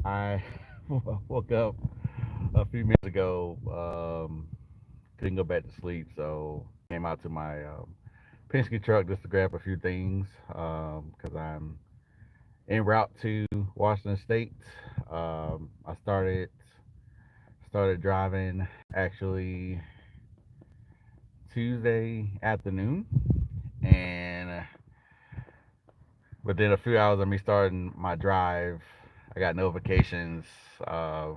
I woke up a few minutes ago. Couldn't go back to sleep, so came out to my Penske truck just to grab a few things because I'm en route to Washington State. I started driving actually Tuesday afternoon, and within a few hours of me starting my drive, I got notifications,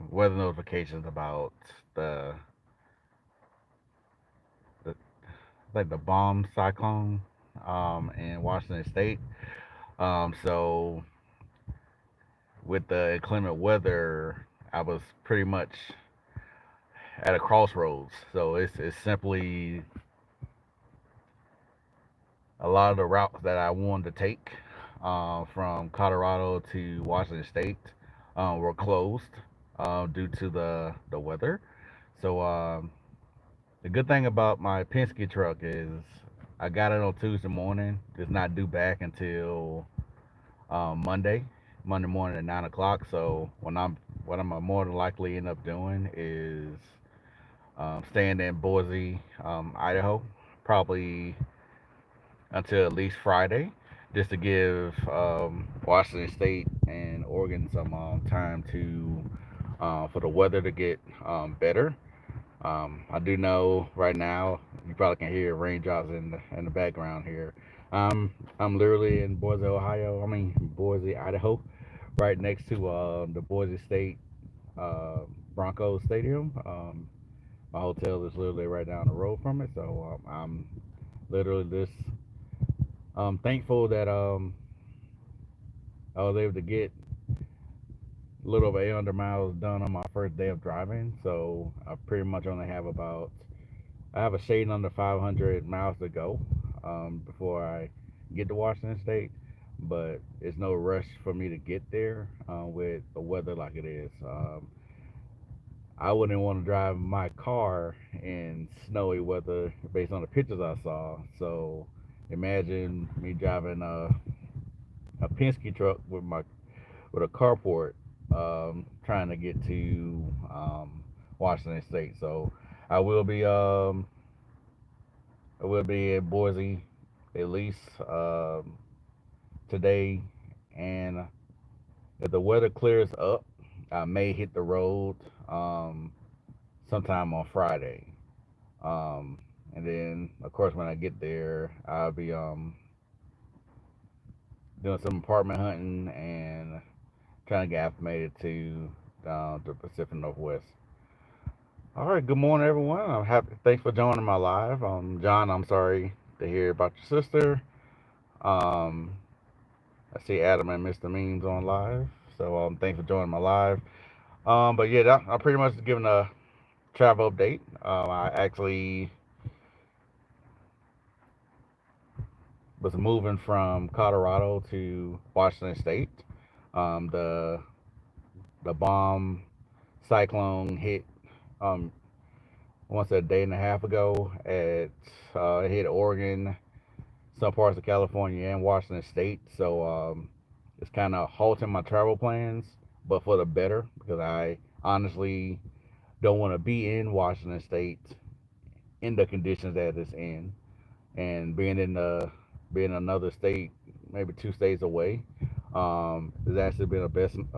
weather notifications about the the like the bomb cyclone in Washington State. So with the inclement weather, I was pretty much at a crossroads. So it's simply a lot of the routes that I wanted to take from Colorado to Washington State were closed due to the weather. So the good thing about my Penske truck is I got it on Tuesday morning. It's not due back until Monday, Monday morning at 9 o'clock. So what I'm more than likely end up doing is staying in Boise, Idaho, probably until at least Friday, just to give Washington State and Oregon some time to for the weather to get better. I do know right now you probably can hear raindrops in the background here. I'm literally in Boise, Ohio. I mean Boise, Idaho, right next to the Boise State uh, Broncos Stadium. My hotel is literally right down the road from it, so I'm literally just thankful that I was able to get a little over 800 miles done on my first day of driving. So I pretty much only have about I have a shade under 500 miles to go before I get to Washington State, but it's no rush for me to get there with the weather like it is. I wouldn't want to drive my car in snowy weather based on the pictures I saw. So imagine me driving a Penske truck with a carport trying to get to Washington State. So I will be um, I will be in Boise at least today, and if the weather clears up, I may hit the road um, sometime on Friday. Um, and then, of course, when I get there, I'll be doing some apartment hunting and trying to get acclimated to the Pacific Northwest. All right, good morning, everyone. I'm happy. Thanks for joining my live. John, I'm sorry to hear about your sister. Um, I see Adam and Mr. Means on live, so thanks for joining my live. But yeah, I'm pretty much giving a travel update. I actually was moving from Colorado to Washington State. The bomb cyclone hit um, once a day and a half ago. It hit Oregon, some parts of California, and Washington State. So it's kind of halting my travel plans, but for the better because I honestly don't want to be in Washington State in the conditions that it's in, and being in another state, maybe two states away, has actually been a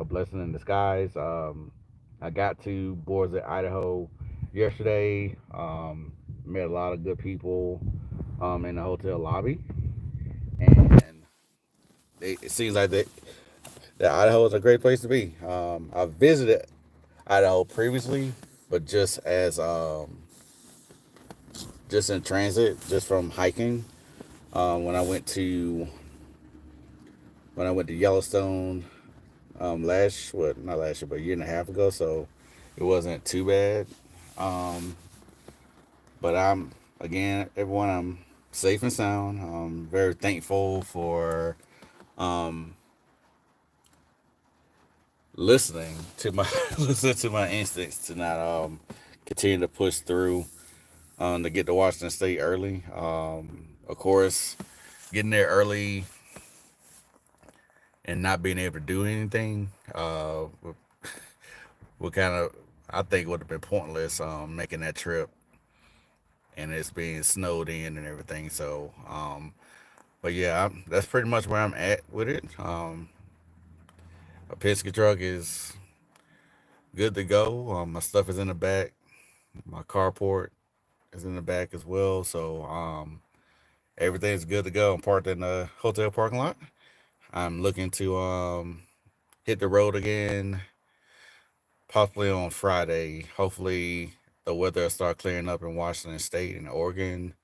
blessing in disguise. I got to Boise, Idaho yesterday. Met a lot of good people in the hotel lobby, and it seems like that Idaho is a great place to be. I visited Idaho previously, but just in transit, just from hiking. Um, when I went to when I went to Yellowstone not last year, but a year and a half ago, so it wasn't too bad. Um, but everyone, I'm safe and sound. I'm very thankful for um, listening to my listening to my instincts to not continue to push through to get to Washington State early. Of course, getting there early and not being able to do anything would kind of, I think would have been pointless making that trip, and it's being snowed in and everything. So, but yeah, that's pretty much where I'm at with it. A Penske truck is good to go. My stuff is in the back. My carport is in the back as well. So everything's good to go. I'm parked in the hotel parking lot. I'm looking to hit the road again, possibly on Friday. Hopefully, the weather will start clearing up in Washington State and Oregon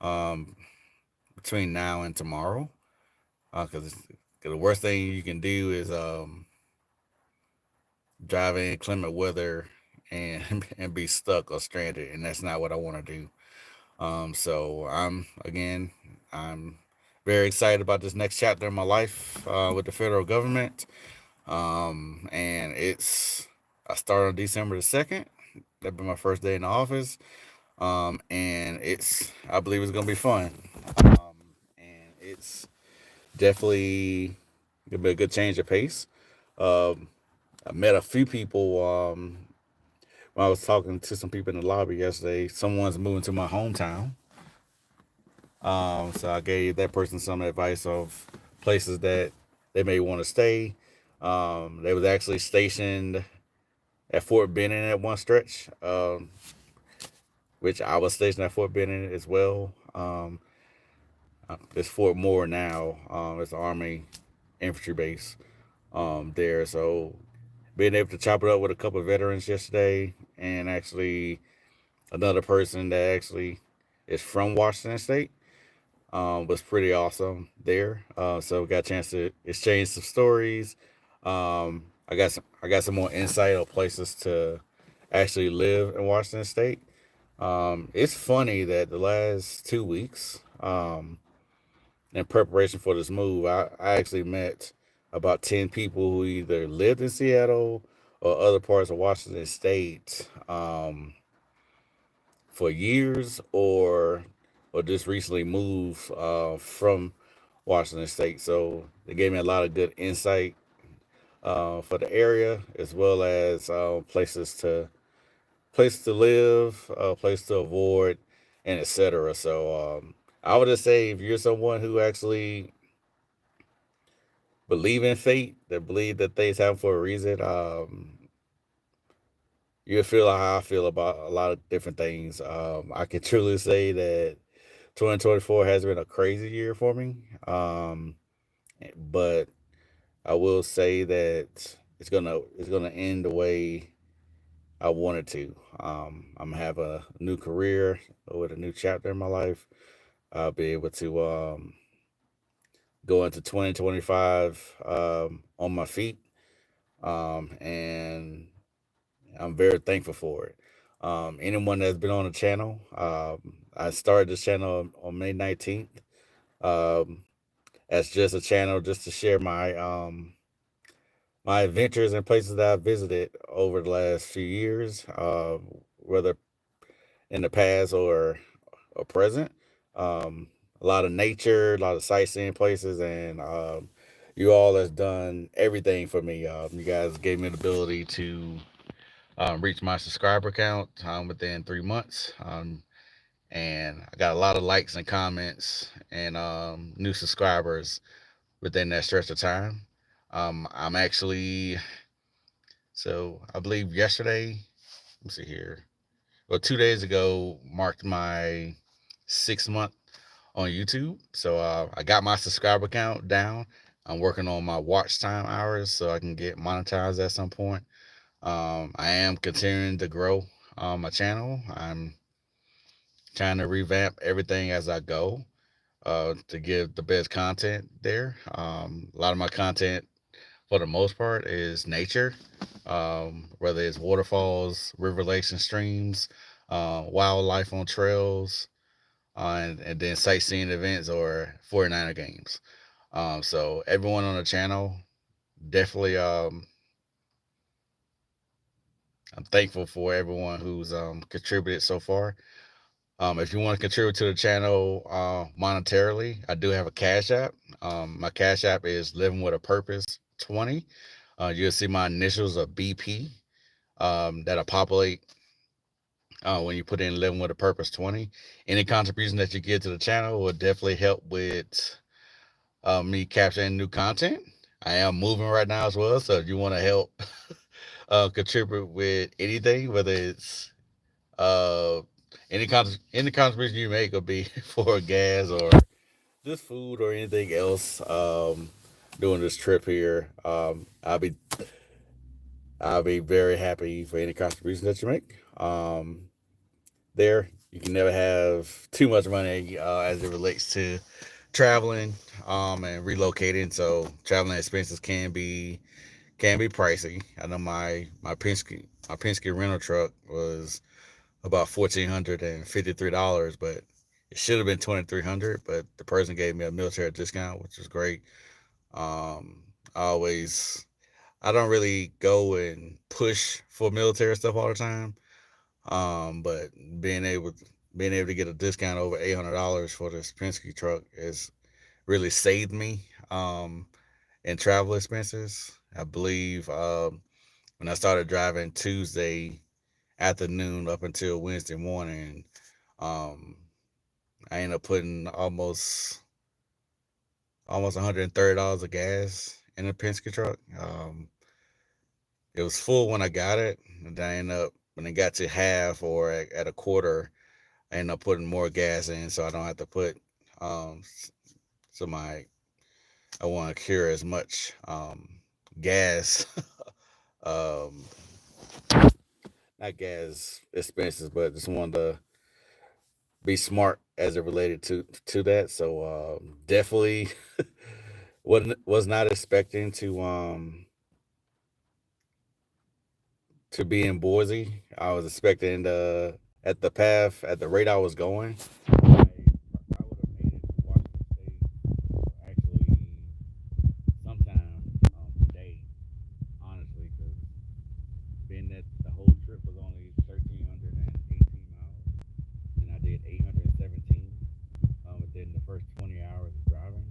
um, between now and tomorrow. Because the worst thing you can do is drive in inclement weather and and be stuck or stranded, and that's not what I want to do. So I'm very excited about this next chapter in my life with the federal government. And I started on December the 2nd. That'll be my first day in the office. And I believe it's gonna be fun. And it's definitely gonna be a good change of pace. Um, I met a few people when I was talking to some people in the lobby yesterday. Someone's moving to my hometown. So I gave that person some advice of places that they may want to stay. They was actually stationed at Fort Benning at one stretch, which I was stationed at Fort Benning as well. It's Fort Moore now. It's the Army infantry base there. So being able to chop it up with a couple of veterans yesterday, and actually another person that actually is from Washington State, was pretty awesome there. So we got a chance to exchange some stories. I got some more insight on places to actually live in Washington State. It's funny that the last 2 weeks, in preparation for this move, I actually met about 10 people who either lived in Seattle or other parts of Washington State for years, or just recently moved from Washington State. So they gave me a lot of good insight for the area, as well as place to live, place to avoid, and etc. So I would just say if you're someone who actually believe in fate, that believe that things happen for a reason, you feel how I feel about a lot of different things. I can truly say that 2024 has been a crazy year for me. But I will say that it's gonna end the way I wanted to. I'm gonna have a new career with a new chapter in my life. I'll be able to go into 2025 on my feet, and I'm very thankful for it. Anyone that's been on the channel, I started this channel on May 19th. Um, as just a channel just to share my adventures and places that I visited over the last few years, whether in the past or present. A lot of nature, a lot of sightseeing places, and you all has done everything for me. You guys gave me the ability to reach my subscriber count within 3 months. And I got a lot of likes and comments and new subscribers within that stretch of time. I'm actually, so I believe yesterday, let me see here, well, 2 days ago marked my 6 month on YouTube. So I got my subscriber count down. I'm working on my watch time hours so I can get monetized at some point. I am continuing to grow my channel. I'm trying to revamp everything as I go to give the best content there. A lot of my content, for the most part, is nature, whether it's waterfalls, river lakes, and streams, wildlife on trails, and then sightseeing events or 49er games. So everyone on the channel, definitely, I'm thankful for everyone who's contributed so far. If you want to contribute to the channel monetarily, I do have a Cash App. My Cash App is Living with a Purpose 20. You'll see my initials are BP. that'll populate when you put in living with a purpose 20. Any contribution that you give to the channel will definitely help with me capturing new content. I am moving right now as well, so if you want to help contribute with anything, whether it's uh, any contribution you make will be for gas or just food or anything else. Doing this trip here, I'll be very happy for any contribution that you make. There, you can never have too much money as it relates to traveling and relocating. So traveling expenses can be pricey. I know my Penske rental truck was about $1,453, but it should have been $2,300. But the person gave me a military discount, which is great. Um, I always I don't really go and push for military stuff all the time. But being able to get a discount over $800 for this Penske truck has really saved me in travel expenses. I believe when I started driving Tuesday afternoon up until Wednesday morning, um, I ended up putting almost $130 of gas in the Penske truck. It was full when I got it, and then I ended up when it got to half or at a quarter, I ended up putting more gas in, so I don't have to put um, so my I want to cure as much gas, um, not gas expenses, but just wanted to be smart as it related to that. So definitely was not expecting to be in Boise. I was expecting at the path at the rate I was going. I would have made it to Washington State actually sometime today, honestly, because being that the whole trip was only 1,318 miles, and I did 817 within the first 20 hours of driving.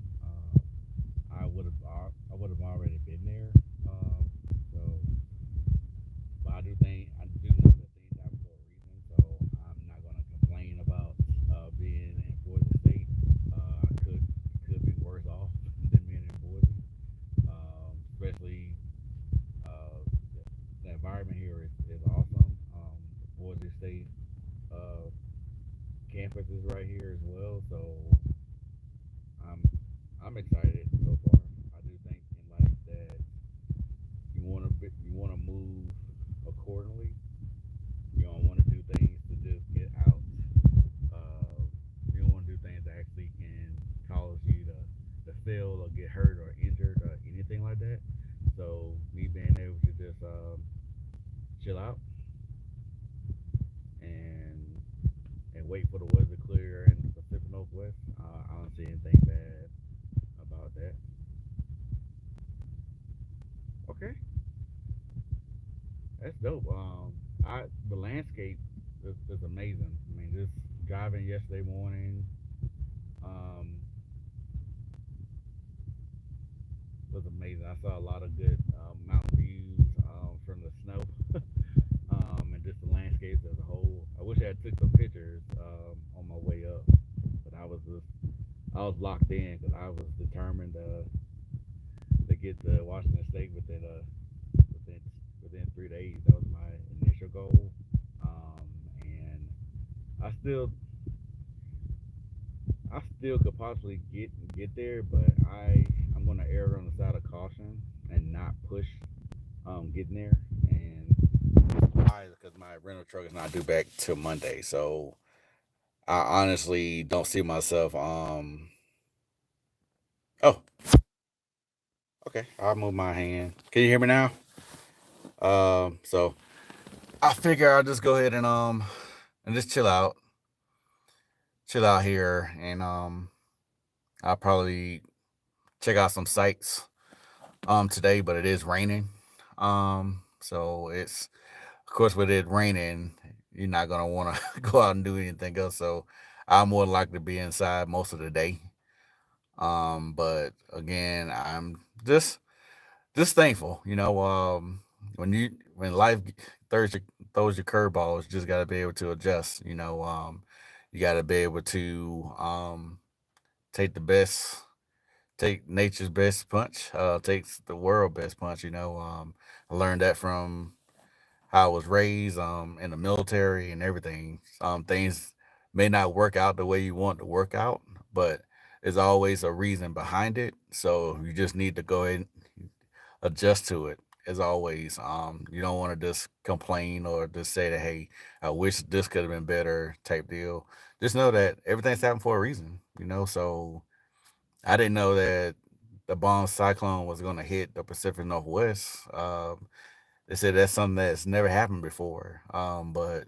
I would have already been there. So, but I do know that things happen for a reason. So I'm not gonna complain about being in Boise State. I could be worse off than being in Boise, especially uh, the environment here is awesome. Boise State uh, campus is right here as well, so I'm I'm excited so far. I do think in life that you want to move accordingly. You don't want to do things to just get out. Uh, you don't want to do things that actually can cause you to fail or get hurt or injured or anything like that. So me being able to just chill out and wait for the weather to clear in the Pacific Northwest, I don't see anything bad about that. Okay, that's dope. The landscape is amazing. I mean, just driving yesterday morning um, was amazing. I saw a lot of good mountain views from the snow and just the landscapes as a whole. I wish I had took some pictures on my way up, but I was locked in because I was determined to get to Washington State within within 3 days. That was my initial goal, and I still I still could possibly get there, but I'm gonna err on the side of caution and not push getting there. And why? Because my rental truck is not due back till Monday, so I honestly don't see myself. Oh, okay. I'll move my hand. Can you hear me now? So I figure I'll just go ahead and just chill out here, and I'll probably check out some sites today, but it is raining. So it's of course with it raining, you're not gonna want to go out and do anything else. So I'm more likely to be inside most of the day. But again, I'm just thankful. when life throws your throws your curveballs, you just got to be able to adjust. You got to be able to take the best, take nature's best punch, takes the world best punch. I learned that from how I was raised, in the military and everything. Things may not work out the way you want to work out, but there's always a reason behind it. So you just need to go ahead and adjust to it. As always, you don't want to just complain or just say that, hey, I wish this could have been better type deal. Just know that everything's happened for a reason. So I didn't know that the bomb cyclone was going to hit the Pacific Northwest. They said that's something that's never happened before. But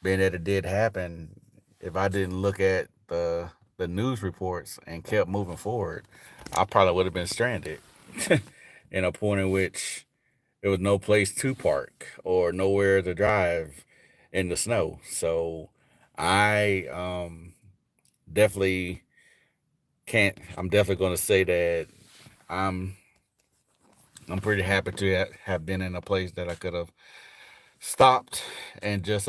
being that it did happen, if I didn't look at the news reports and kept moving forward, I probably would have been stranded in a point in which there was no place to park or nowhere to drive in the snow. So I definitely can't. I'm definitely going to say that I'm I'm pretty happy to have been in a place that I could have stopped and just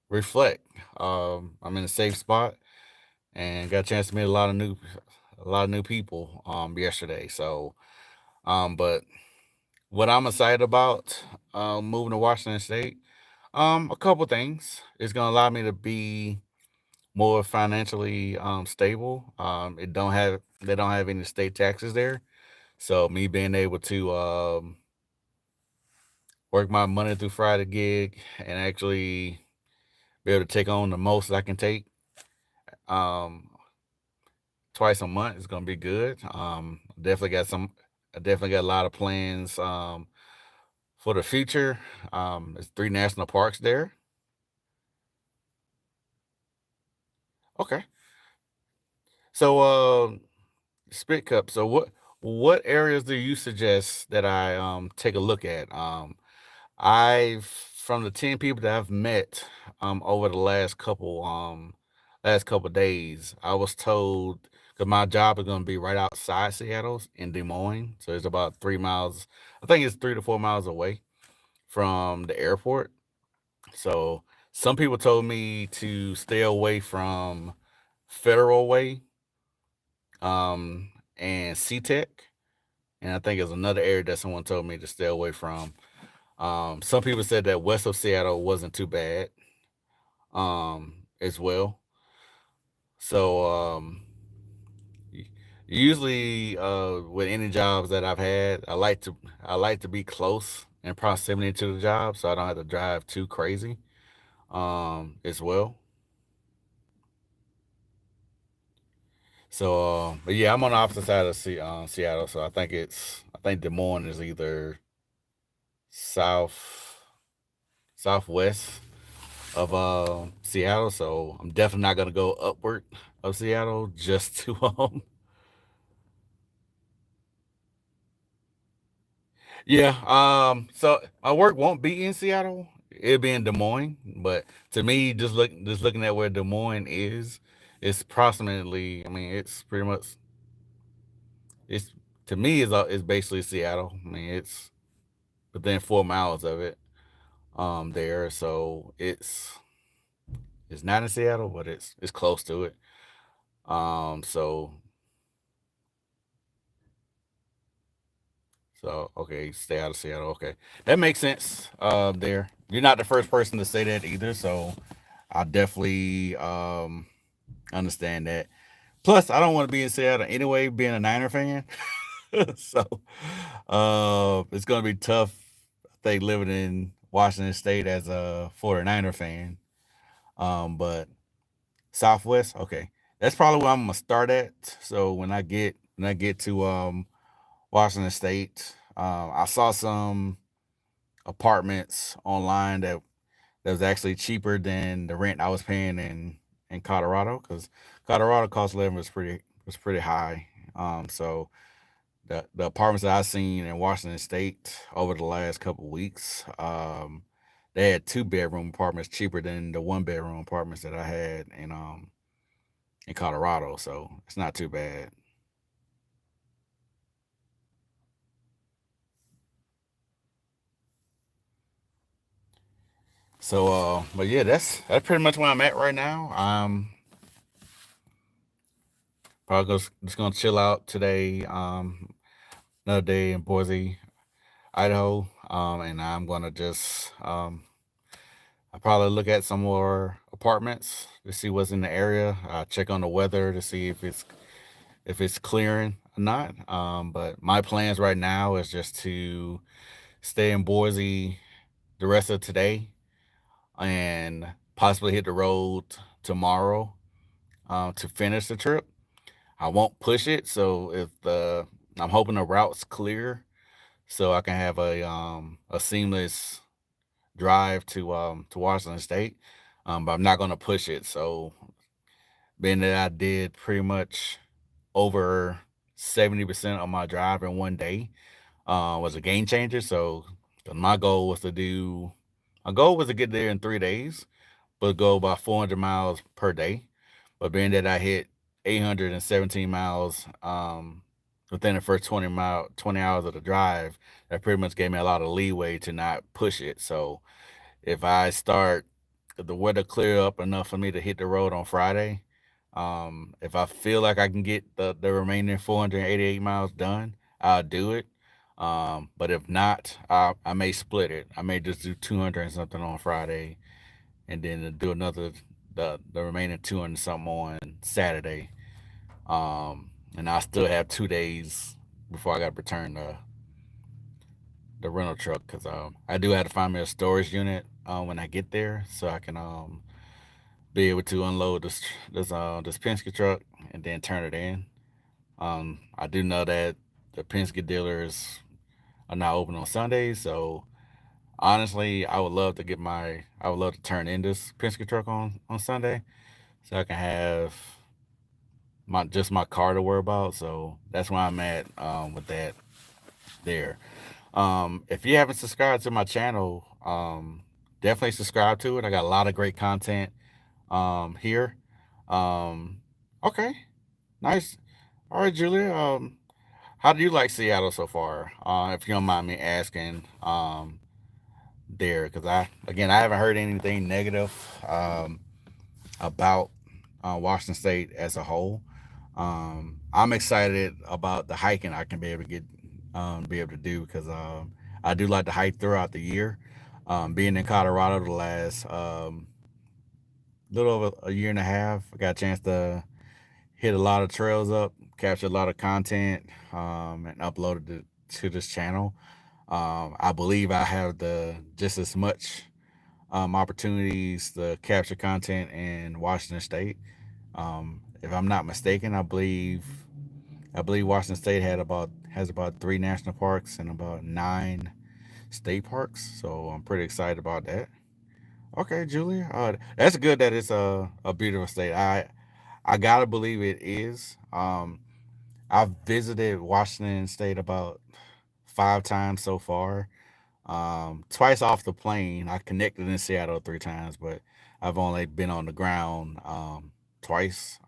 reflect. I'm in a safe spot and got a chance to meet a lot of new people yesterday. So but what I'm excited about moving to Washington State, a couple things. It's gonna allow me to be more financially stable. They don't have any state taxes there, so me being able to work my Monday through Friday gig and actually be able to take on the most I can take um, twice a month is gonna be good. I definitely got a lot of plans for the future. There's three national parks there. Okay, so Spit Cup. So what areas do you suggest that I take a look at? I've From the 10 people that I've met over the last couple days, I was told because my job is going to be right outside Seattle in Des Moines, so it's about 3 miles. I think it's 3 to 4 miles away from the airport. So some people told me to stay away from Federal Way and SeaTech, and I think there's another area that someone told me to stay away from. Some people said that west of Seattle wasn't too bad as well. So usually with any jobs that I've had, I like to be close in proximity to the job, so I don't have to drive too crazy as well. So, but yeah, I'm on the opposite side of Seattle, so I think Des Moines is either south southwest of Seattle, so I'm definitely not gonna go upward of Seattle just to yeah. So my work won't be in Seattle. It'll be in Des Moines, but to me, just looking at where Des Moines is, it's approximately. I mean, it's pretty much. It's to me is basically Seattle. I mean, it's within 4 miles of it. There, so it's not in Seattle, but it's close to it. So okay, stay out of Seattle. Okay, that makes sense. There, you're not the first person to say that either. So I definitely understand that. Plus, I don't want to be in Seattle anyway, being a Niner fan. So it's gonna be tough. I think living in Washington State as a 49er fan. But Southwest, okay, that's probably where I'm gonna start at. So when I get to Washington State, I saw some apartments online that was actually cheaper than the rent I was paying in Colorado because Colorado cost of living was pretty high. So the apartments that I seen in Washington State over the last couple of weeks, they had 2 bedroom apartments cheaper than the 1 bedroom apartments that I had in Colorado. So it's not too bad. But yeah, that's pretty much where I'm at right now. Probably just gonna chill out today. Another day in Boise, Idaho. And I'm gonna just I probably look at some more apartments to see what's in the area. Check on the weather to see if it's clearing or not. But my plans right now is just to stay in Boise the rest of today and possibly hit the road tomorrow to finish the trip. I won't push it, so if the I'm hoping the route's clear, so I can have a seamless drive to Washington State. But I'm not gonna push it. So being that I did pretty much over 70% of my drive in one day, was a game changer. So my goal was to do my goal was to get there in 3 days, but go about 400 miles per day. But being that I hit 817 miles within the first 20 hours of the drive, that pretty much gave me a lot of leeway to not push it. So if I start if the weather clear up enough for me to hit the road on Friday, if I feel like I can get the remaining 488 miles done, I'll do it. But if not, I may split it. I may just do 200 and something on Friday, and then do another the remaining 200 something on Saturday. And I still have 2 days before I got to return the rental truck because I do have to find me a storage unit when I get there so I can be able to unload this Penske truck and then turn it in. I do know that the Penske dealers are not open on Sundays, so honestly, I would love to turn in this Penske truck on Sunday so I can have my car to worry about. So that's where I'm at with that there. If you haven't subscribed to my channel, definitely subscribe to it. I got a lot of great content here. Um, okay, nice. All right, Julia. How do you like Seattle so far? If you don't mind me asking, there, because I haven't heard anything negative about Washington State as a whole. I'm excited about the hiking I can be able to do because I do like to hike throughout the year. Being in Colorado the last little over a year and a half, I got a chance to hit a lot of trails up, capture a lot of content, and uploaded it to this channel. I believe I have the just as much opportunities to capture content in Washington State. If I'm not mistaken, I believe Washington State has about three national parks and about nine state parks. So I'm pretty excited about that. Okay, Julia, that's good that it's a beautiful state. I gotta believe it is. I've visited Washington State about 5 times so far. Twice off the plane. I connected in Seattle 3 times, but I've only been on the ground twice.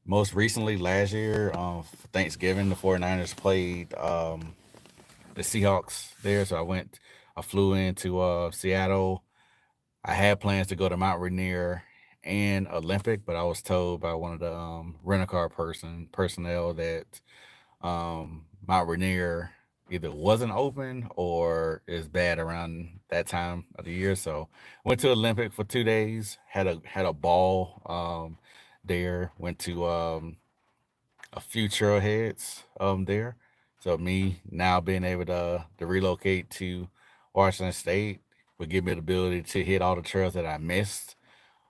Most recently, last year, for Thanksgiving, the 49ers played the Seahawks there. So I flew into Seattle. I had plans to go to Mount Rainier and Olympic, but I was told by one of the rental car personnel that Mount Rainier either wasn't open or is bad around that time of the year. So went to Olympic for 2 days. Had a ball there. Went to a few trailheads there. So me now being able to relocate to Washington State would give me the ability to hit all the trails that I missed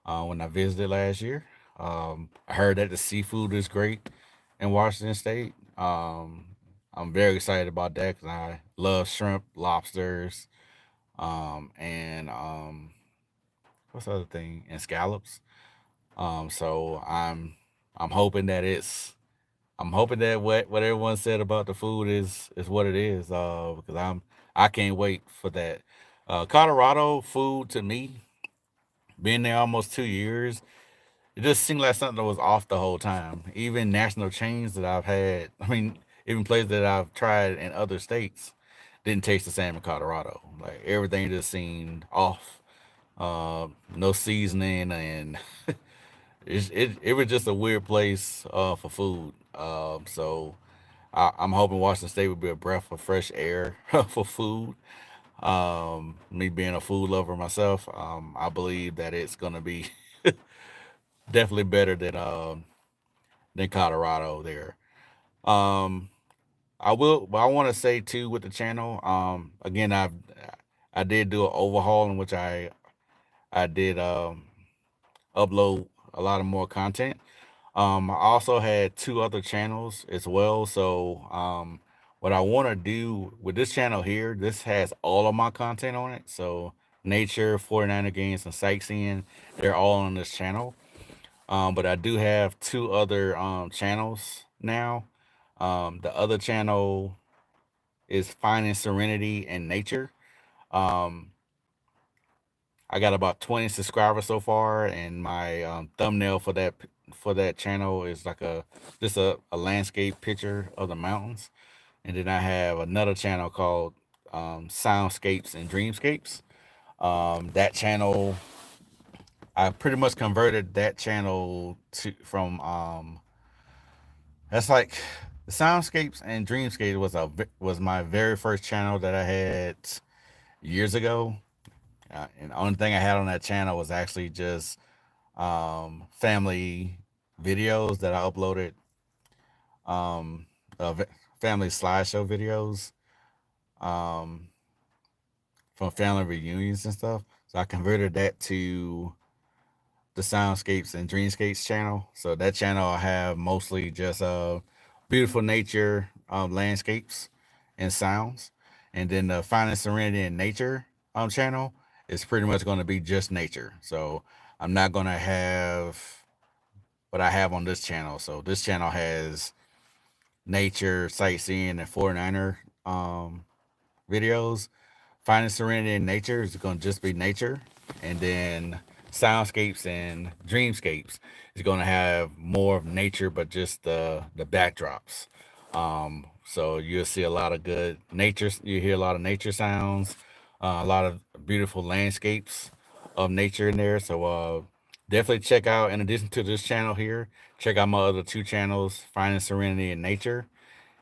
when I visited last year. I heard that the seafood is great in Washington State. I'm very excited about that because I love shrimp, lobsters, and what's the other thing? And scallops. So I'm hoping that I'm hoping that what everyone said about the food is what it is. Because I can't wait for that. Colorado food to me, being there almost 2 years, it just seemed like something that was off the whole time. Even national chains that I've had, I mean, even places that I've tried in other states, didn't taste the same in Colorado. Like everything just seemed off. no seasoning, and it was just a weird place for food. I'm hoping Washington State would be a breath of fresh air for food. Me being a food lover myself, I believe that it's gonna be definitely better than Colorado there. Um, but I want to say too with the channel. Again, I did do an overhaul in which I did upload a lot of more content. I also had two other channels as well. So what I want to do with this channel here, this has all of my content on it. So nature, 49er games, and sightseeing, they're all on this channel. But I do have two other channels now. The other channel is finding serenity and nature. Um, I got about 20 subscribers so far, and my thumbnail for that channel is like just a landscape picture of the mountains. And then I have another channel called Soundscapes and Dreamscapes. That channel, I pretty much converted that channel to from that's like the Soundscapes and Dreamscapes was my very first channel that I had years ago. And the only thing I had on that channel was actually just family videos that I uploaded, um, family slideshow videos um, from family reunions and stuff. So I converted that to the Soundscapes and Dreamscapes channel. So that channel I have mostly just beautiful nature, landscapes, and sounds. And then the Finding Serenity in Nature channel is pretty much going to be just nature. So I'm not going to have what I have on this channel. So this channel has nature, sightseeing, and 49er videos. Finding serenity in nature is going to just be nature, and then soundscapes and dreamscapes is going to have more of nature, but just the backdrops. So you'll see a lot of good nature. You hear a lot of nature sounds, a lot of beautiful landscapes of nature in there. So definitely check out. In addition to this channel here, check out my other two channels: Finding Serenity in Nature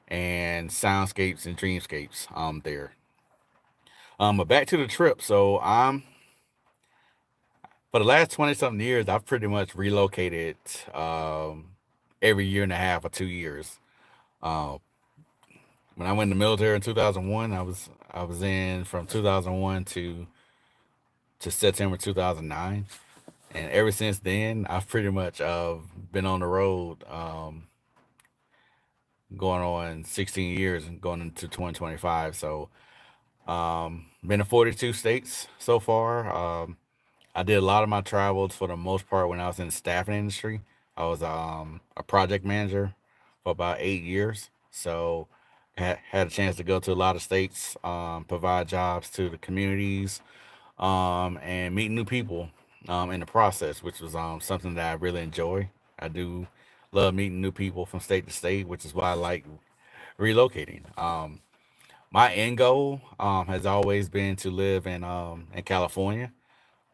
and Soundscapes and Dreamscapes. There. But back to the trip. So for the last 20 something years, I've pretty much relocated every year and a half or 2 years. Uh, when I went in the military in 2001, I was in from 2001 to September 2009, and ever since then, I've pretty much been on the road, going on 16 years and going into 2025. So been in 42 states so far. I did a lot of my travels for the most part when I was in the staffing industry. I was a project manager for about 8 years. So had a chance to go to a lot of states, provide jobs to the communities, and meet new people in the process, which was something that I really enjoy. I do love meeting new people from state to state, which is why I like relocating. My end goal has always been to live in California.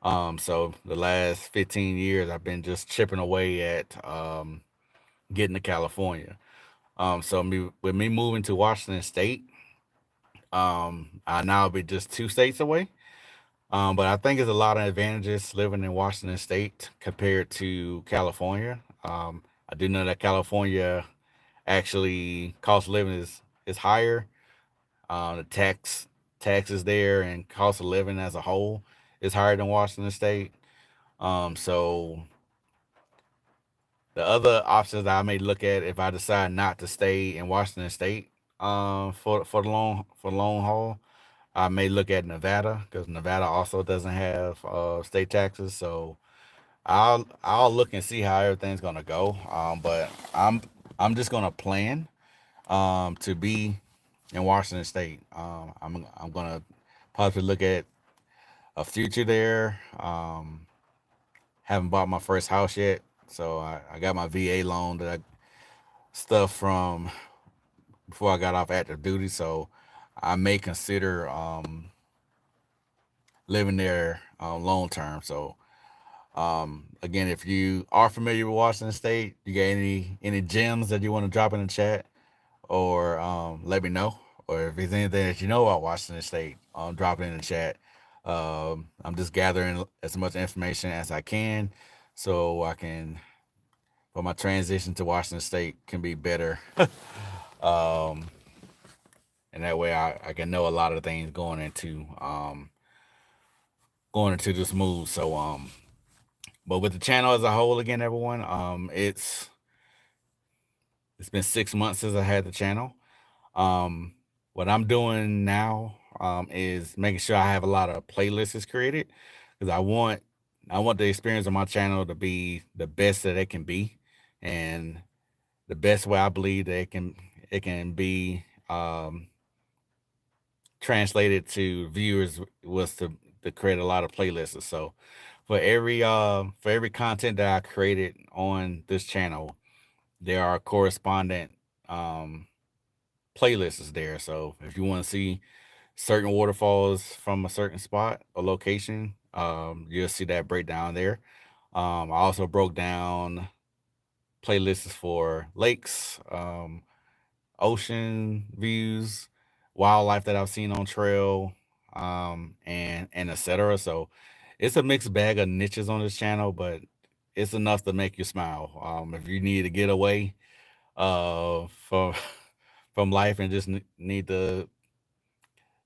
So the last 15 years, I've been just chipping away at getting to California. With me moving to Washington State, I now be just 2 states away. But I think there's a lot of advantages living in Washington State compared to California. I do know that California actually cost of living is higher. The taxes there and cost of living as a whole is higher than Washington State. So the other options that I may look at if I decide not to stay in Washington State for the long haul, I may look at Nevada because Nevada also doesn't have state taxes. So I'll look and see how everything's gonna go. But I'm just gonna plan to be in Washington State. I'm gonna possibly look at a future there. Haven't bought my first house yet, so I got my VA loan that I stuff from before I got off active duty. So I may consider living there long term. So again, if you are familiar with Washington State, you got any gems that you want to drop in the chat, or let me know. Or if there's anything that you know about Washington State, drop it in the chat. I'm just gathering as much information as I can, so I can, for my transition to Washington State can be better. um, and that way I can know a lot of things going into this move. So but with the channel as a whole, again, everyone, it's been 6 months since I had the channel. What I'm doing now is making sure I have a lot of playlists created, because I want the experience of my channel to be the best that it can be, and the best way I believe that it can be translated to viewers was to create a lot of playlists. So for every content that I created on this channel, there are correspondent um, playlists there. So if you want to see certain waterfalls from a certain spot or location, you'll see that breakdown there. I also broke down playlists for lakes, ocean views, wildlife that I've seen on trail, and etc. So it's a mixed bag of niches on this channel, but it's enough to make you smile. If you need to get away from from life and just need to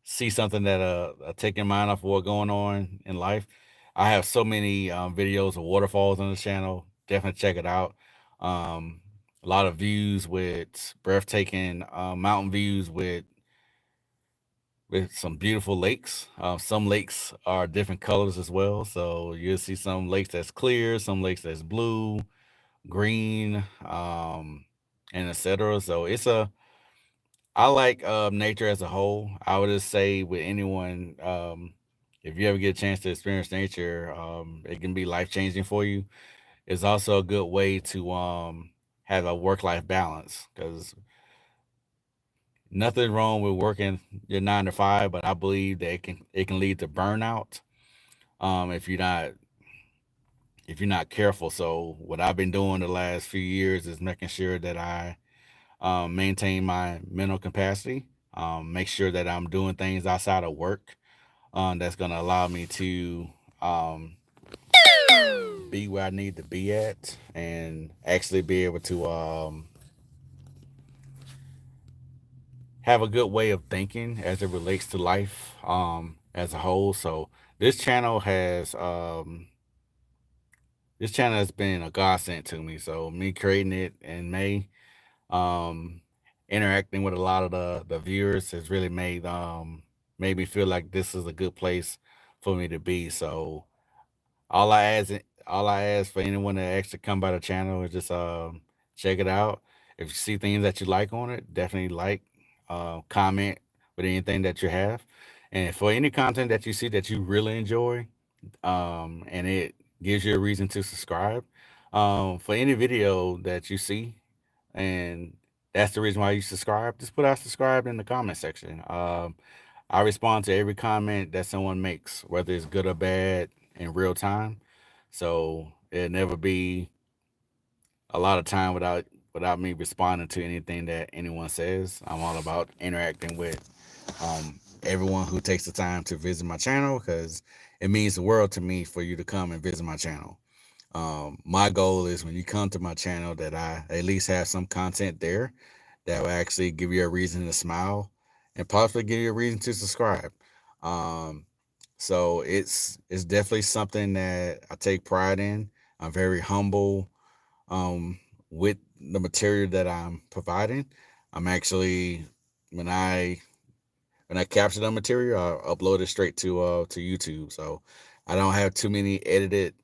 see something that take your mind off of what's going on in life, I have so many videos of waterfalls on the channel. Definitely check it out. Um, a lot of views with breathtaking mountain views with some beautiful lakes. Some lakes are different colors as well, so you'll see some lakes that's clear, some lakes that's blue, green, and etc. So I like nature as a whole. I would just say with anyone, if you ever get a chance to experience nature, it can be life changing for you. It's also a good way to have a work life balance, because nothing wrong with working your 9 to 5, but I believe that it can lead to burnout if you're not careful. So what I've been doing the last few years is making sure that I maintain my mental capacity, make sure that I'm doing things outside of work that's going to allow me to um, be where I need to be at, and actually be able to have a good way of thinking as it relates to life as a whole. So this channel has um, this channel has been a godsend to me. So me creating it in May, um, interacting with a lot of the viewers has really made me feel like this is a good place for me to be. So all I ask all I ask for anyone that actually come by the channel is just check it out. If you see things that you like on it, definitely like, comment with anything that you have. And for any content that you see that you really enjoy, and it gives you a reason to subscribe, for any video that you see, and that's the reason why you subscribe, just put out subscribe in the comment section. I respond to every comment that someone makes, whether it's good or bad, in real time. So it'll never be a lot of time without me responding to anything that anyone says. I'm all about interacting with everyone who takes the time to visit my channel, because it means the world to me for you to come and visit my channel. My goal is when you come to my channel that I at least have some content there that will actually give you a reason to smile and possibly give you a reason to subscribe. Um, so it's definitely something that I take pride in. I'm very humble with the material that I'm providing. I'm actually when I capture the material, I upload it straight to YouTube. So I don't have too many edited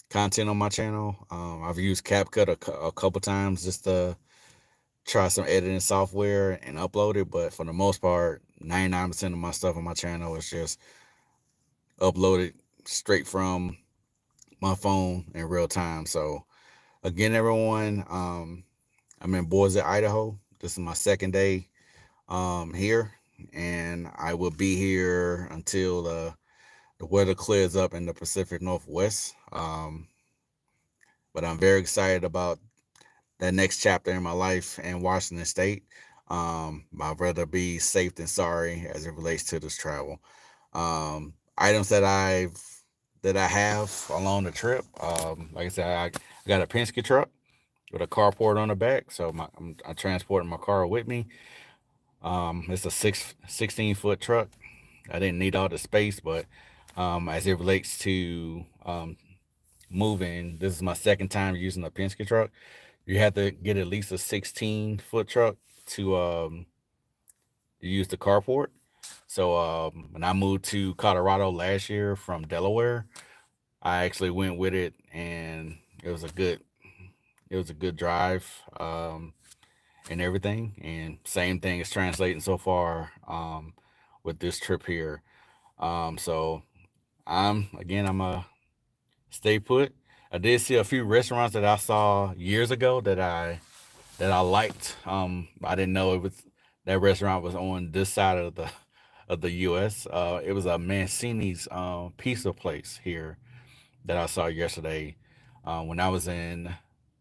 content on my channel. I've used CapCut a couple times just to try some editing software and upload it, but for the most part, 99% of my stuff on my channel is just uploaded straight from my phone in real time. So again, everyone, I'm in Boise, Idaho. This is my second day here. and I will be here until the weather clears up in the Pacific Northwest. But I'm very excited about that next chapter in my life in Washington State. I'd rather be safe than sorry as it relates to this travel. Items that I have along the trip. Like I said, I got a Penske truck with a carport on the back, so I'm transporting my car with me. It's a 16-foot truck. I didn't need all the space, but as it relates to moving, this is my second time using a Penske truck. You have to get at least a 16-foot truck to use the carport. So when I moved to Colorado last year from Delaware, I actually went with it, and it was a good drive, and everything. And same thing is translating so far with this trip here. So I'm a stay put. I did see a few restaurants that I saw years ago that I liked. I didn't know it was that restaurant was on this side of the U.S. It was a Mancini's pizza place here that I saw yesterday when I was in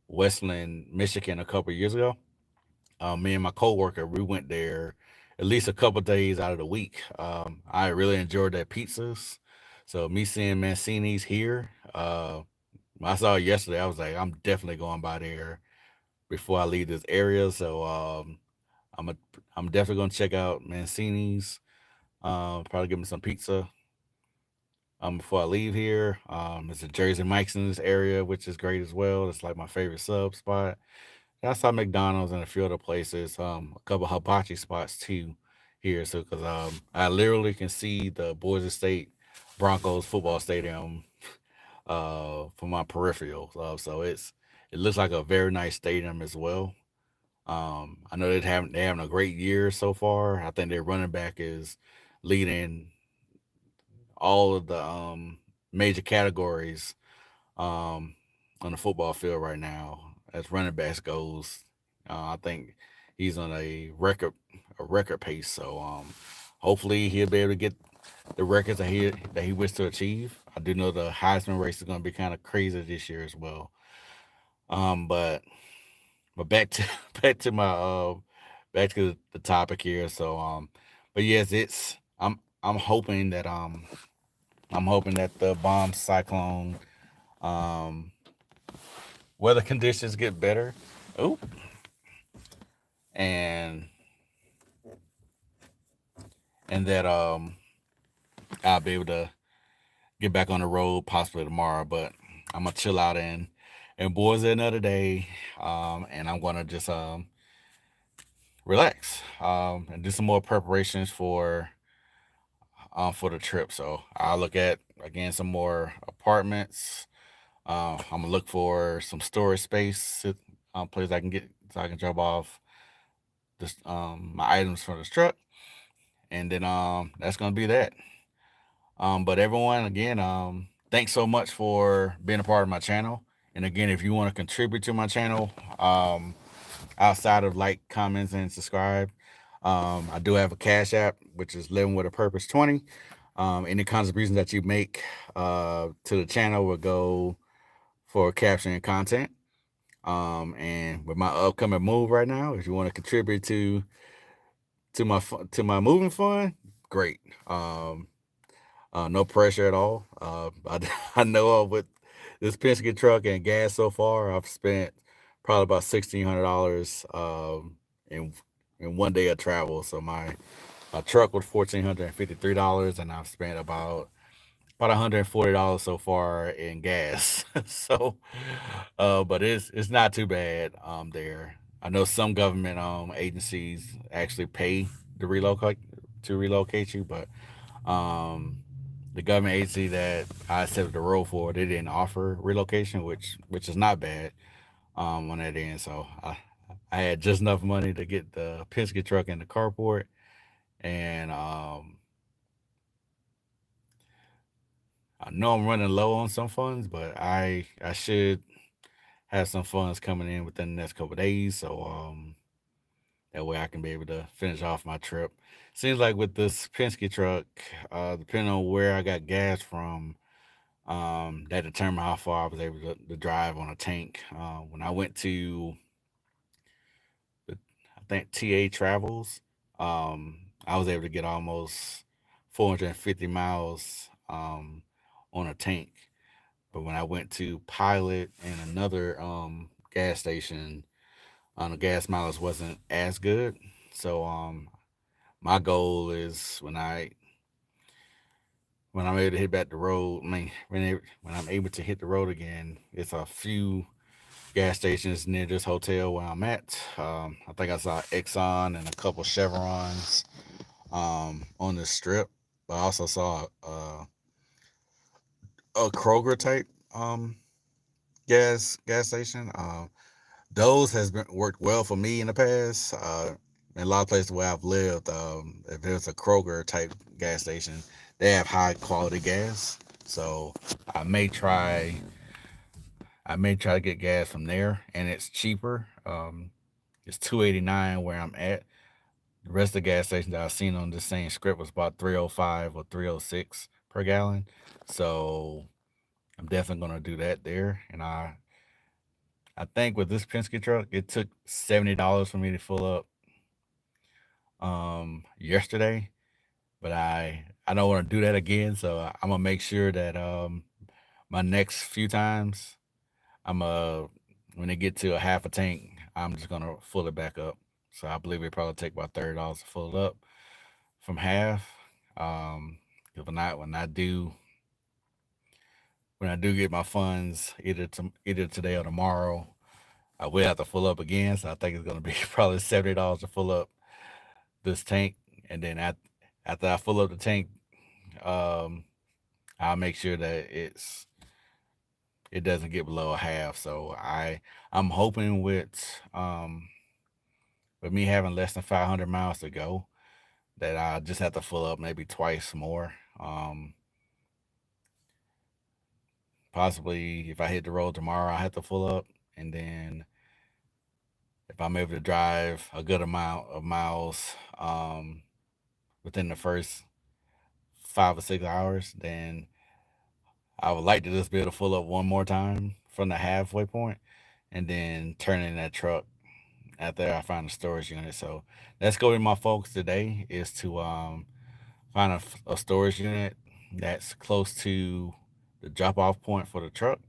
Westland, Michigan, a couple of years ago. Me and my coworker, we went there at least a couple of days out of the week. I really enjoyed their pizzas. So me seeing Mancini's here, I saw it yesterday. I was like, I'm definitely going by there before I leave this area. So I'm a, I'm definitely gonna check out Mancini's. Probably get me some pizza before I leave here. There's a Jersey Mike's in this area, which is great as well. It's like my favorite sub spot. I saw McDonald's and a few other places. A couple hibachi spots too here. So because I literally can see the Boise State Broncos football stadium from my peripheral. So it looks like a very nice stadium as well. I know they having a great year so far. I think their running back is leading all of the major categories um, on the football field right now as running backs goes. I think he's on a record pace. So hopefully he'll be able to get the records that he wishes to achieve. I do know the Heisman race is going to be kind of crazy this year as well. Um, but but back to back to the topic here. So but yes, I'm hoping that I'm hoping that the bomb cyclone um weather conditions get better. Oh, and that I'll be able to get back on the road possibly tomorrow. But I'm gonna chill out and Boise another day, and I'm gonna just relax and do some more preparations for the trip. So I'll look at again some more apartments. I'm gonna look for some storage space, place I can get so I can drop off this my items from this truck, and then that's gonna be that. But everyone, again, thanks so much for being a part of my channel. And again, if you want to contribute to my channel, outside of like, comments, and subscribe, I do have a Cash App, which is Living with a Purpose 20. Any contributions that you make to the channel will go for capturing content. And with my upcoming move right now, if you want to contribute to my moving fund, great. No pressure at all. I know with this Penske truck and gas so far, I've spent probably about $1,600 in one day of travel. So my truck was $1,453, and I've spent about $140 so far in gas. So, but it's not too bad there. I know some government agencies actually pay to relocate you, but um, the government agency that I accepted the role for, they didn't offer relocation, which is not bad on that end. So I had just enough money to get the Penske truck and the carport, and I know I'm running low on some funds, but I should have some funds coming in within the next couple of days. So That way I can be able to finish off my trip. Seems like with this Penske truck, depending on where I got gas from, that determined how far I was able to drive on a tank. When I went to, the, I think TA Travels, I was able to get almost 450 miles on a tank. But when I went to Pilot and another gas station, the gas mileage wasn't as good. So my goal is when I'm able to hit back the road. I mean, when I'm able to hit the road again, it's a few gas stations near this hotel where I'm at. I think I saw Exxon and a couple Chevrons on the strip. But I also saw a Kroger type gas station. Those has been worked well for me in the past. In a lot of places where I've lived, if there's a Kroger type gas station, they have high quality gas. So I may try I may try to get gas from there, and it's cheaper. It's 2.89 where I'm at. The rest of the gas stations that I've seen on this same script was about 3.05 or 3.06 per gallon. So I'm definitely gonna do that there. And I think with this Penske truck, it took $70 for me to fill up yesterday, but I don't want to do that again. So I'm gonna make sure that my next few times I'm when they get to a half a tank, I'm just gonna fill it back up. So I believe it probably take about $30 to fill it up from half. Um, 'Cause when I do get my funds either today or tomorrow, I will have to fill up again. So I think it's gonna be probably $70 to fill up this tank, and then after I fill up the tank, um, I'll make sure that it doesn't get below a half. So I'm hoping with me having less than 500 miles to go, that I just have to fill up maybe twice more. Possibly if I hit the road tomorrow, I have to fill up, and then if I'm able to drive a good amount of miles within the first 5 or 6 hours, then I would like to just be able to fill up one more time from the halfway point, and then turn in that truck after I find a storage unit. So that's going to be my focus today, is to find a storage unit that's close to the drop off point for the truck.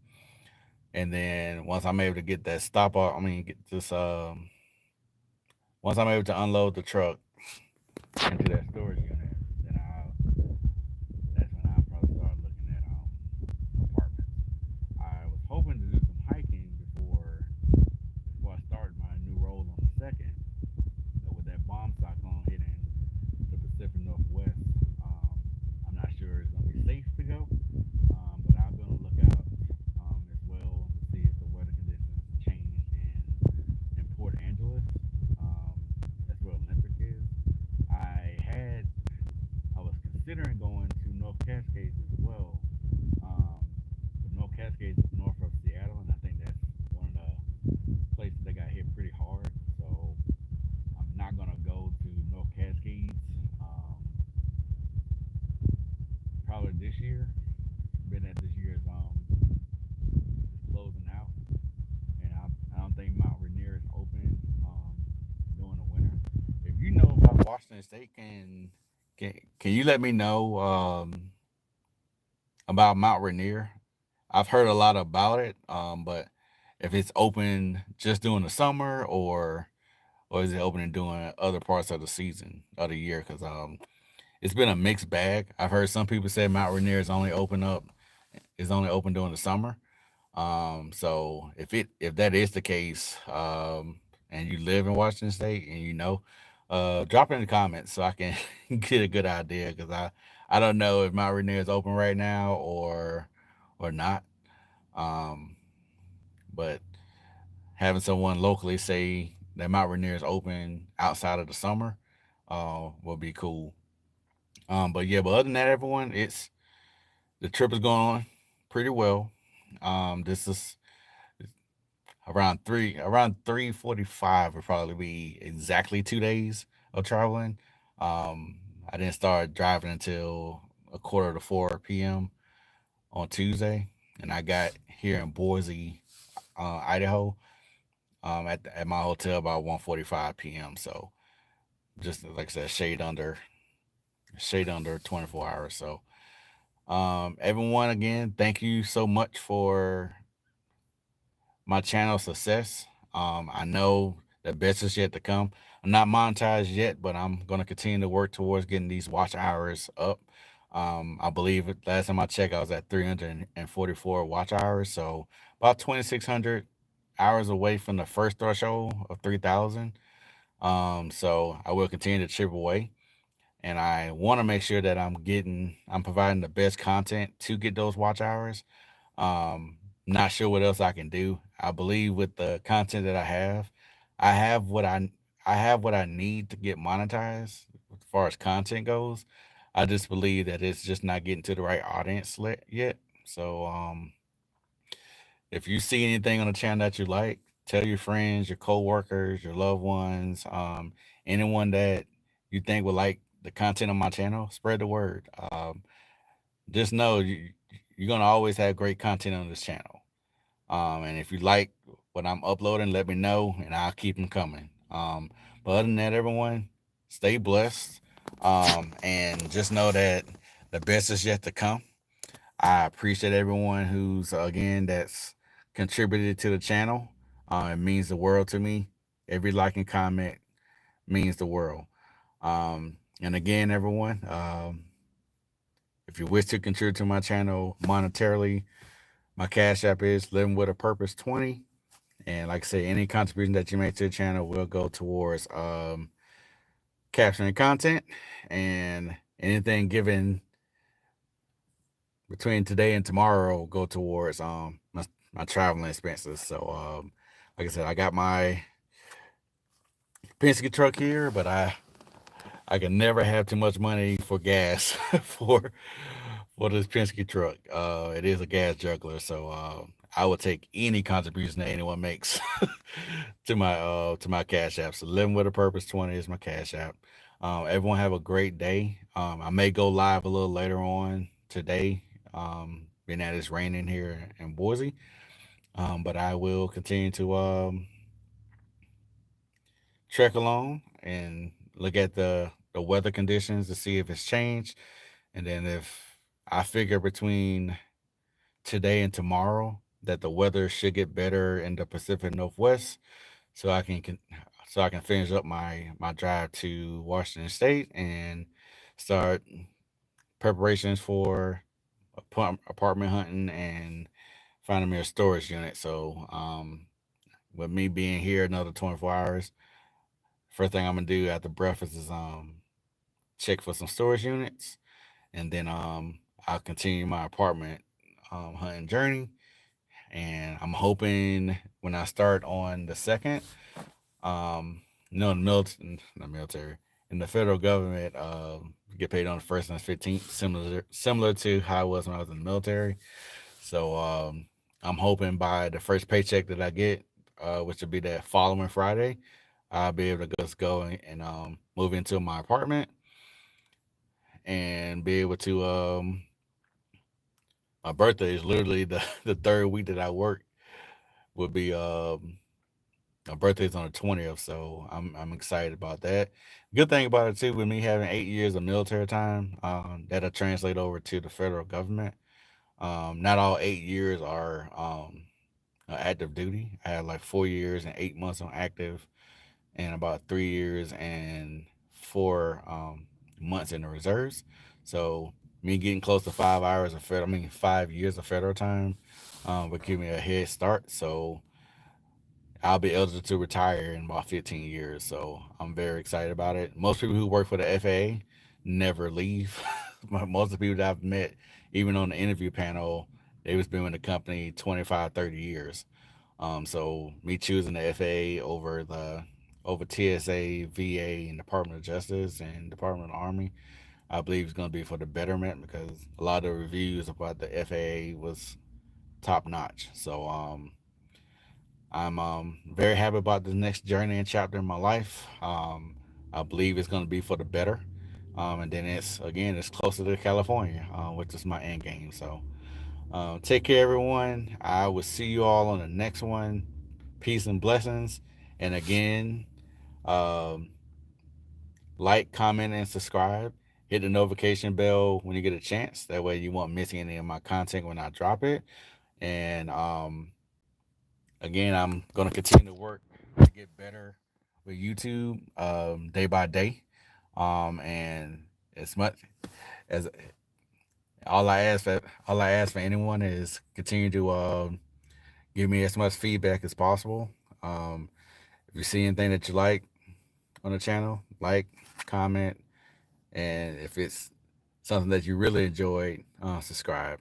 And then once I'm able to get that stop off, I mean, get this, once I'm able to unload the truck into that storage unit, then that's when I'll probably start looking at apartments. I was hoping to do some hiking before I start my new role on the second. So with that bomb cyclone hitting the Pacific Northwest, um, I'm not sure it's gonna be safe to go. But I'm gonna look out as well to see if the weather conditions changed in Port Angeles. Um, that's where Olympic is. I had I was considering going to North Cascades as well. Um, but North Cascades is north of Seattle, and I think that's one of the places that got hit pretty hard. So I'm not gonna go to North Cascades probably this year. Being that this year is closing out, and I don't think Mount Rainier is open during the winter. If you know about Washington State, can you let me know about Mount Rainier? I've heard a lot about it, but if it's open just during the summer, or is it open during other parts of the season of the year? Because it's been a mixed bag. I've heard some people say Mount Rainier is only open during the summer. So if that is the case, and you live in Washington State and drop it in the comments so I can get a good idea, because I don't know if Mount Rainier is open right now or not. Um, but having someone locally say that Mount Rainier is open outside of the summer will be cool. But yeah, but other than that, everyone, it's the trip is going on pretty well. This is around 3:45 would probably be exactly 2 days of traveling. I didn't start driving until a quarter to 4 p.m. on Tuesday, and I got here in Boise, Idaho, at my hotel about 1:45 p.m. So just like I said, shade under 24 hours. So everyone, again, thank you so much for my channel success. I know the best is yet to come. I'm not monetized yet, but I'm going to continue to work towards getting these watch hours up. I believe last time I checked, I was at 344 watch hours, so about 2,600 hours away from the first threshold of 3,000. So I will continue to chip away, and I want to make sure that I'm providing the best content to get those watch hours. Um, Not sure what else I can do. I believe with the content that I have what I have what I need to get monetized as far as content goes. I just believe that it's just not getting to the right audience yet. So if you see anything on the channel that you like, tell your friends, your coworkers, your loved ones, anyone that you think would like the content on my channel. Spread the word. Just know you're gonna always have great content on this channel. And if you like what I'm uploading, let me know, and I'll keep them coming. But other than that, everyone, stay blessed, and just know that the best is yet to come. I appreciate everyone who's again that's contributed to the channel. It means the world to me. Every like and comment means the world. And again, everyone, if you wish to contribute to my channel monetarily, my cash app is Living with a Purpose 20. And like I say, any contribution that you make to the channel will go towards capturing content, and anything given between today and tomorrow will go towards my traveling expenses. So like I said, I got my Penske truck here, but I can never have too much money for gas for this Penske truck. It is a gas juggler, so I would take any contribution that anyone makes to my cash app. So Living with a Purpose 20 is my cash app. Everyone have a great day. I may go live a little later on today, being that it's raining here in Boise. But I will continue to trek along and look at the weather conditions to see if it's changed. And then if I figure between today and tomorrow that the weather should get better in the Pacific Northwest, so so I can finish up my drive to Washington State and start preparations for apartment hunting and finding me a storage unit. So with me being here another 24 hours, first thing I'm gonna do after breakfast is check for some storage units, and then I'll continue my apartment hunting journey. And I'm hoping when I start on the second, no, not military, in the federal government, get paid on the first and the 15th, similar to how I was when I was in the military. So I'm hoping by the first paycheck that I get, which will be that following Friday, I'll be able to just go and move into my apartment and be able to. My birthday is literally the third week that I work. Would be my birthday's on the 20th, so I'm excited about that. Good thing about it too, with me having 8 years of military time, that'll translate over to the federal government. Not all 8 years are active duty. I had like 4 years and 8 months on active, and about 3 years and 4 months in the reserves. So me getting close to 5 hours of federal, I mean 5 years of federal time, would give me a head start. So I'll be eligible to retire in about 15 years. So I'm very excited about it. Most people who work for the FAA never leave. Most of the people that I've met, even on the interview panel, they was been with the company 25, 30 years. So me choosing the FAA over TSA, VA, and Department of Justice and Department of the Army, I believe is going to be for the betterment, because a lot of the reviews about the FAA was top notch. So I'm very happy about the next journey and chapter in my life. I believe it's going to be for the better. And then it's closer to California, which is my end game. So take care, everyone. I will see you all on the next one. Peace and blessings. And again, um, like, comment, and subscribe. Hit the notification bell when you get a chance. That way you won't miss any of my content when I drop it. And again, I'm going to continue to work to get better with YouTube day by day. And as much as all I ask for anyone is continue to give me as much feedback as possible. Um, if you see anything that you like on the channel, like, comment, and if it's something that you really enjoyed, subscribe.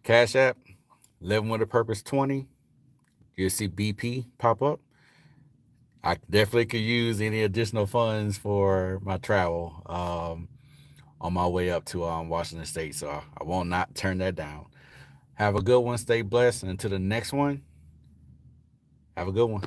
Cash App, Living with a Purpose 20. You'll see BP pop up. I definitely could use any additional funds for my travel on my way up to Washington State, so I won't not turn that down. Have a good one. Stay blessed. And until the next one, have a good one.